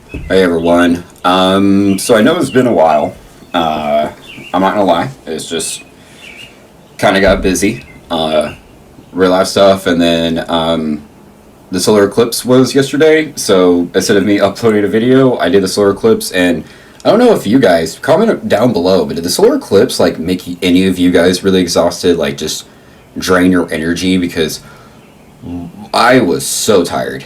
Hey everyone. So I know it's been a while. I'm not gonna lie. It's just kind of got busy. Real life stuff, and then the solar eclipse was yesterday. So instead of me uploading a video, I did the solar eclipse, and I don't know if you guys comment down below, but did the solar eclipse like make any of you guys really exhausted? Like just drain your energy because I was so tired.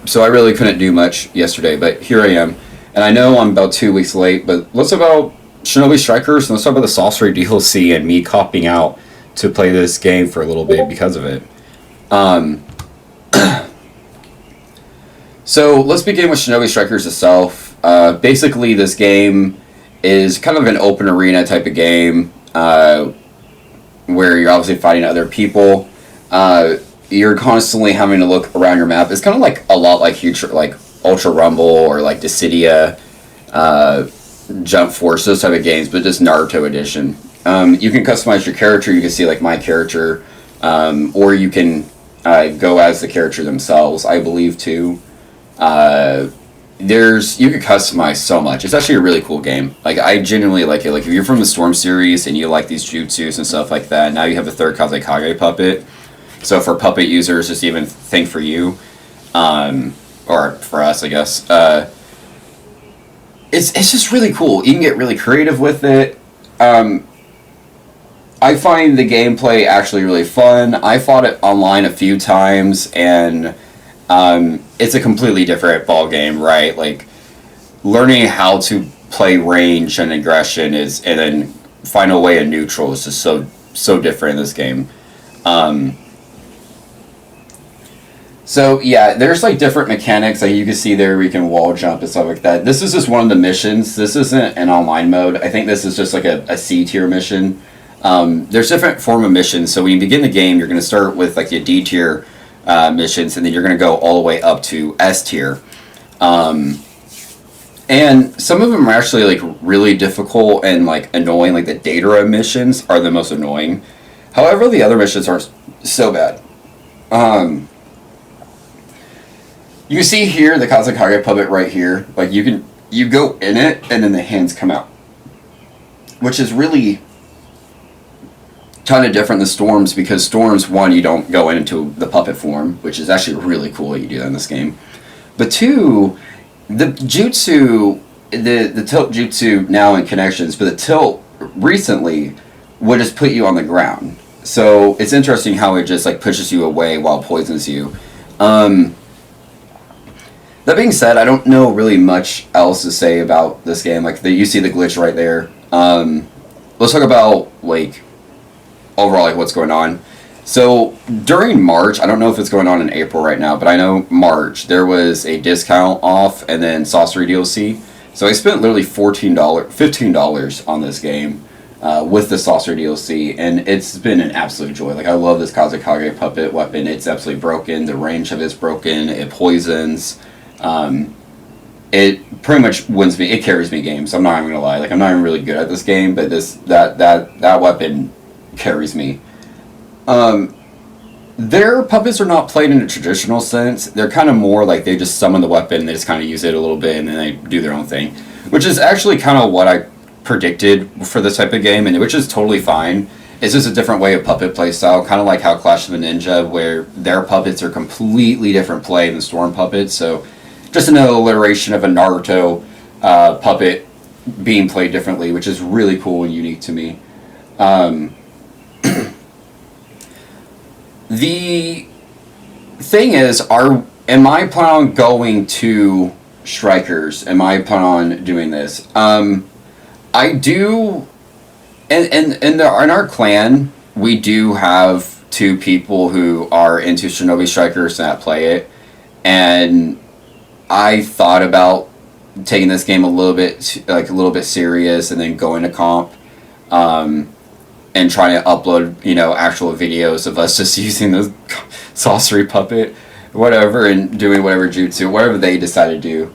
So I really couldn't do much yesterday, but here I am. And I know I'm about 2 weeks late, but let's talk about Shinobi Strikers and let's talk about the Sasori DLC and me copping out to play this game for a little bit because of it. Um, so let's begin with Shinobi Strikers itself. Basically, this game is kind of an open arena type of game where you're obviously fighting other people. You're constantly having to look around your map. It's kind of like a lot like like Ultra Rumble or like Dissidia, Jump Force, those type of games, but just Naruto edition. You can customize your character. You can see like my character, or you can go as the character themselves. I believe too. You can customize so much. It's actually a really cool game. Like I genuinely like it. Like if you're from the Storm series and you like these jutsus and stuff like that, now you have a third Kazekage puppet. So for puppet users, just even think for you, or for us, I guess. It's just really cool. You can get really creative with it. I find the gameplay actually really fun. I fought it online a few times, and it's a completely different ball game, right? Like learning how to play range and aggression and then find a way in neutral is just so different in this game. So yeah, there's like different mechanics like you can see there where you can wall jump and stuff like that. This is just one of the missions. This isn't an online mode. I think this is just like a C tier mission. There's different form of missions. So when you begin the game, you're going to start with like your D tier missions, and then you're going to go all the way up to S tier. And some of them are actually like really difficult and like annoying. Like the Datara missions are the most annoying. However, the other missions aren't so bad. You can see here the Kazekage puppet right here. Like you go in it and then the hands come out, which is really kind of different than Storms because Storms, one, you don't go into the puppet form, which is actually really cool that you do that in this game. But two, the jutsu, the tilt jutsu now in connections, but the tilt recently would just put you on the ground. So it's interesting how it just like pushes you away while it poisons you. That being said, I don't know really much else to say about this game. Like you see the glitch right there. Let's talk about like overall like what's going on. So during March, I don't know if it's going on in April right now, but I know March there was a discount off and then Sasori DLC. So I spent literally $15 on this game with the Sasori DLC, and it's been an absolute joy. Like I love this Kazekage puppet weapon. It's absolutely broken. The range of it's broken. It poisons. It pretty much wins me. It carries me games. I'm not even gonna lie. Like I'm not even really good at this game, but that weapon carries me. Their puppets are not played in a traditional sense. They're kind of more like they just summon the weapon and they just kind of use it a little bit and then they do their own thing, which is actually kind of what I predicted for this type of game, and which is totally fine. It's just a different way of puppet play style, kind of like how Clash of the Ninja, where their puppets are completely different play than Storm puppets. So just another iteration of a Naruto puppet being played differently, which is really cool and unique to me. The thing is, am I planning on going to Strikers? Am I planning on doing this? I do, in our clan, we do have two people who are into Shinobi Strikers that play it, and I thought about taking this game a little bit serious and then going to comp, and trying to upload actual videos of us just using the Sasori puppet, whatever, and doing whatever jutsu, whatever they decide to do.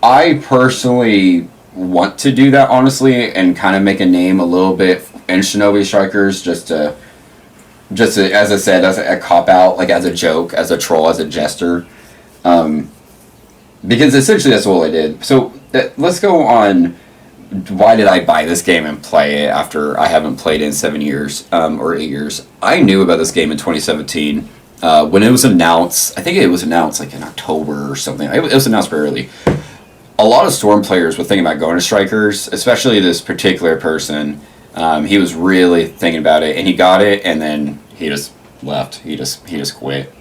I personally want to do that honestly and kind of make a name a little bit in Shinobi Strikers just to just as I said, as a cop out, like as a joke, as a troll, as a jester, um, because essentially that's all I did. So let's go on. Why did I buy this game and play it after I haven't played it in 7 years or 8 years? I knew about this game in 2017 when it was announced. I think it was announced like in October or something. It was announced very early. A lot of Storm players were thinking about going to Strikers, especially this particular person. He was really thinking about it, and he got it, and then he just left. He just quit.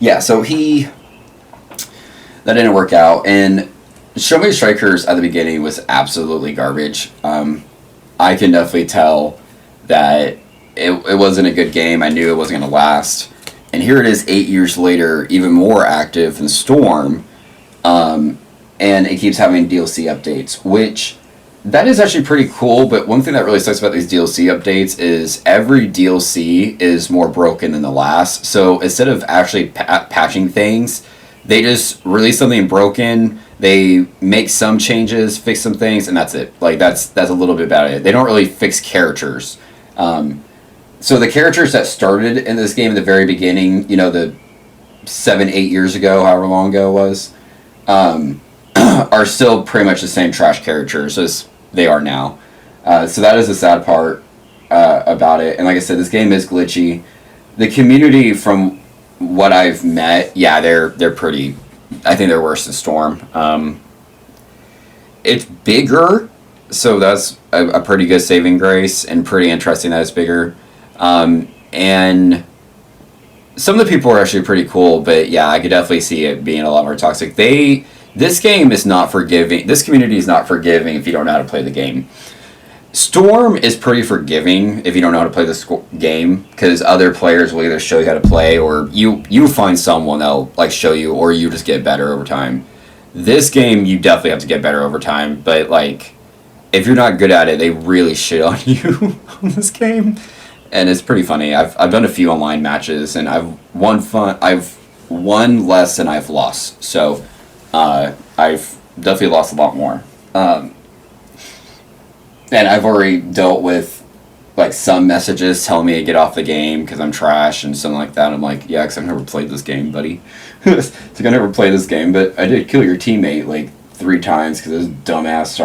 Yeah, so that didn't work out, and Shinobi Strikers at the beginning was absolutely garbage. I can definitely tell that it wasn't a good game. I knew it wasn't going to last. And here it is 8 years later, even more active than Storm, and it keeps having DLC updates, which that is actually pretty cool. But one thing that really sucks about these DLC updates is every DLC is more broken than the last. So instead of actually patching things, they just release something broken. They make some changes, fix some things, and that's it. Like that's a little bit about it. They don't really fix characters. So the characters that started in this game at the very beginning, the 7, 8 years ago, however long ago it was, are still pretty much the same trash characters as they are now. So that is the sad part about it. And like I said, this game is glitchy. The community, from what I've met, yeah, they're pretty. I think they're worse than Storm. It's bigger, so that's a pretty good saving grace, and pretty interesting that it's bigger. And some of the people are actually pretty cool, but yeah, I could definitely see it being a lot more toxic. This game is not forgiving. This community is not forgiving if you don't know how to play the game. Storm is pretty forgiving if you don't know how to play this game, because other players will either show you how to play, or you find someone that'll like show you, or you just get better over time. This game, you definitely have to get better over time, but like if you're not good at it, they really shit on you on this game, and it's pretty funny. I've done a few online matches, and I've won less than I've lost, so I've definitely lost a lot more. And I've already dealt with like some messages telling me to get off the game because I'm trash and something like that. I'm like, yeah, because I've never played this game, buddy. It's like I never played this game, but I did kill your teammate like 3 times because this dumbass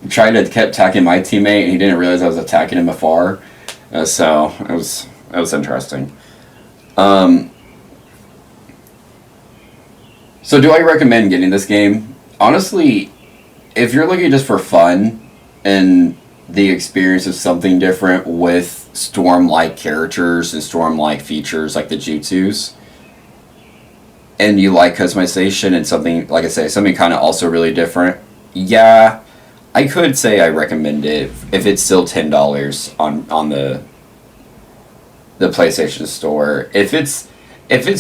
tried to kept attacking my teammate, and he didn't realize I was attacking him afar. So it was interesting. So do I recommend getting this game? Honestly, if you're looking just for fun and the experience of something different with Storm-like characters and Storm-like features like the jutsus, and you like customization and something, like I say, something kind of also really different, yeah, I could say I recommend it if it's still $10 on the PlayStation Store. If it's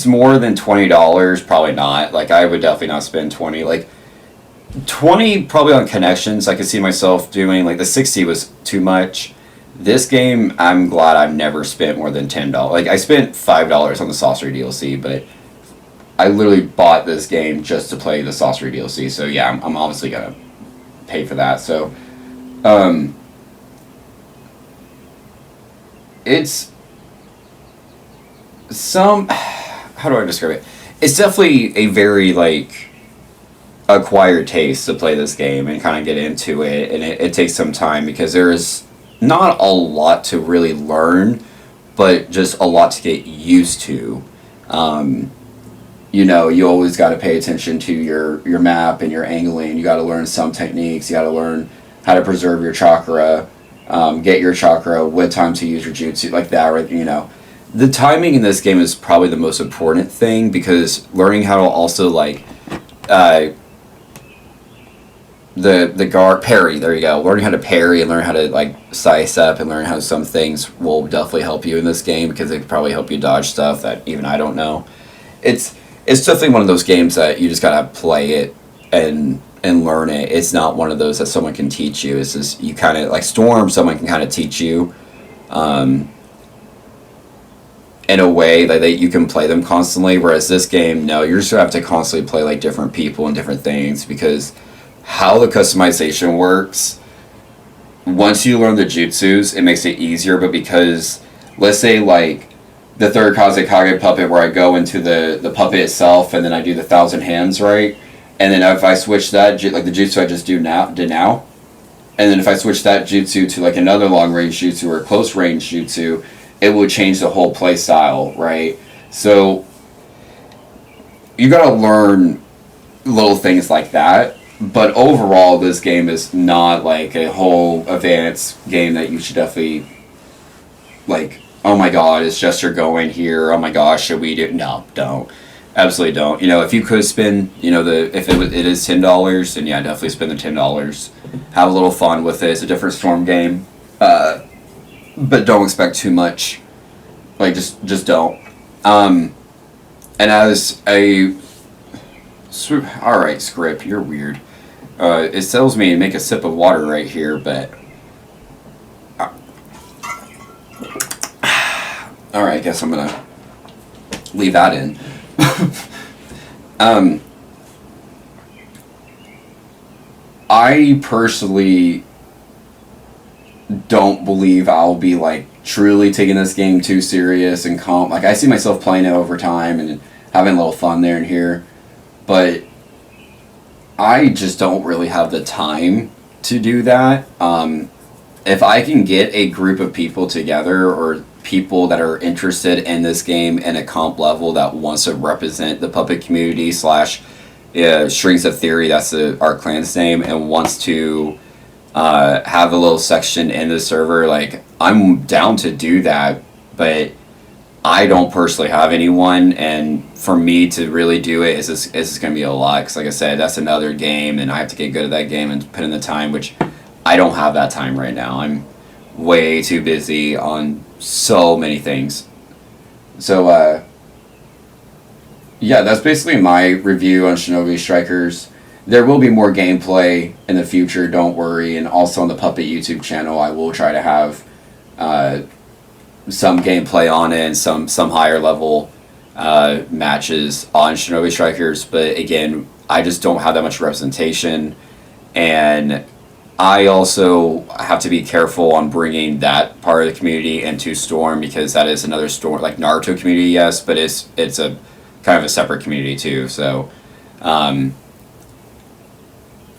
more than $20, probably not. Like, I would definitely not spend 20. Like, 20 probably on connections I could see myself doing. Like the 60 was too much. This game, I'm glad I've never spent more than $10. Like I spent $5 on the sasori DLC, but I literally bought this game just to play the sasori DLC. So yeah, I'm obviously gonna pay for that. So it's some, how do I describe it? It's definitely a very like acquired taste to play this game and kind of get into it, and it takes some time because there is not a lot to really learn, but just a lot to get used to. You always got to pay attention to your map and your angling. You got to learn some techniques. You got to learn how to preserve your chakra, get your chakra, what time to use your jutsu, like that. Right? The timing in this game is probably the most important thing, because learning how to also like the guard parry, there you go, learning how to parry and learn how to like size up and learn how some things will definitely help you in this game, because they could probably help you dodge stuff that even I don't know. It's definitely one of those games that you just gotta play it and learn it. It's not one of those that someone can teach you. It's just you kind of like Storm, someone can kind of teach you in a way that you can play them constantly, whereas this game, no, you're just gonna have to constantly play like different people and different things, because how the customization works once you learn the jutsus, it makes it easier. But because, let's say, like the third Kazekage puppet, where I go into the puppet itself, and then I do the 1,000 hands, right? And then if I switch that, like the jutsu I just did now, and then if I switch that jutsu to like another long range jutsu or a close range jutsu, it would change the whole play style, right? So you gotta learn little things like that. But overall, this game is not like a whole advanced game that you should definitely like. Oh my god, it's just you're going here. Oh my gosh, should we do? No, don't. Absolutely don't. You know, if you could spend, you know, if it is $10, then yeah, definitely spend the $10. Have a little fun with it. It's a different Storm game, but don't expect too much. Like just don't. And as a all right, script, you're weird. It tells me to make a sip of water right here, but all right, I guess I'm gonna leave that in. I personally don't believe I'll be like truly taking this game too serious and like I see myself playing it over time and having a little fun there and here, but I just don't really have the time to do that. If I can get a group of people together or people that are interested in this game in a comp level that wants to represent the puppet community slash Strings of Theory, that's our clan's name, and wants to have a little section in the server, like I'm down to do that, but I don't personally have anyone, and for me to really do it is just going to be a lot, because like I said, that's another game, and I have to get good at that game and put in the time, which I don't have that time right now. I'm way too busy on so many things. So, yeah, that's basically my review on Shinobi Strikers. There will be more gameplay in the future, don't worry, and also on the Puppet YouTube channel, I will try to have some gameplay on it and some higher level matches on Shinobi Strikers, but again, I just don't have that much representation, and I also have to be careful on bringing that part of the community into Storm, because that is another Storm, like Naruto community, yes, but it's a kind of a separate community too, so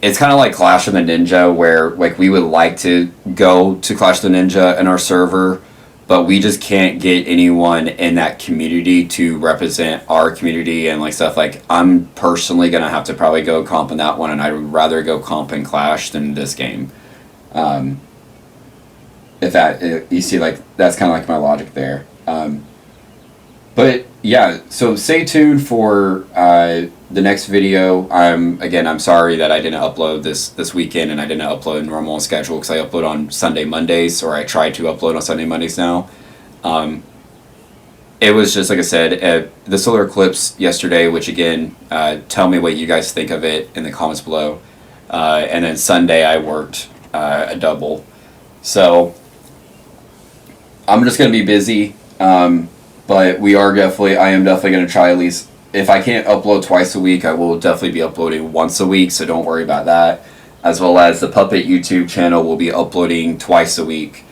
it's kind of like Clash of the Ninja, where like we would like to go to Clash of the Ninja in our server, but we just can't get anyone in that community to represent our community and like stuff. Like I'm personally gonna have to probably go comp in that one, and I would rather go comp in Clash than this game. You see, like that's kind of like my logic there. But yeah, so stay tuned for the next video. I'm sorry that I didn't upload this weekend, and I didn't upload normal schedule, because I upload on Sunday Mondays, or I try to upload on Sunday Mondays now. It was just like I said, the solar eclipse yesterday, which again, tell me what you guys think of it in the comments below. And then Sunday I worked a double, so I'm just gonna be busy. But I am definitely going to try at least, if I can't upload twice a week, I will definitely be uploading once a week, so don't worry about that. As well as the Puppet YouTube channel will be uploading twice a week,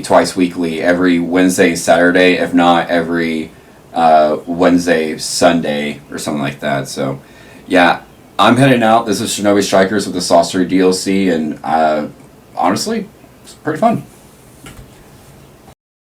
twice weekly, every Wednesday, Saturday, if not every Wednesday, Sunday, or something like that. So, yeah, I'm heading out. This is Shinobi Strikers with the Sasori DLC, and honestly, it's pretty fun.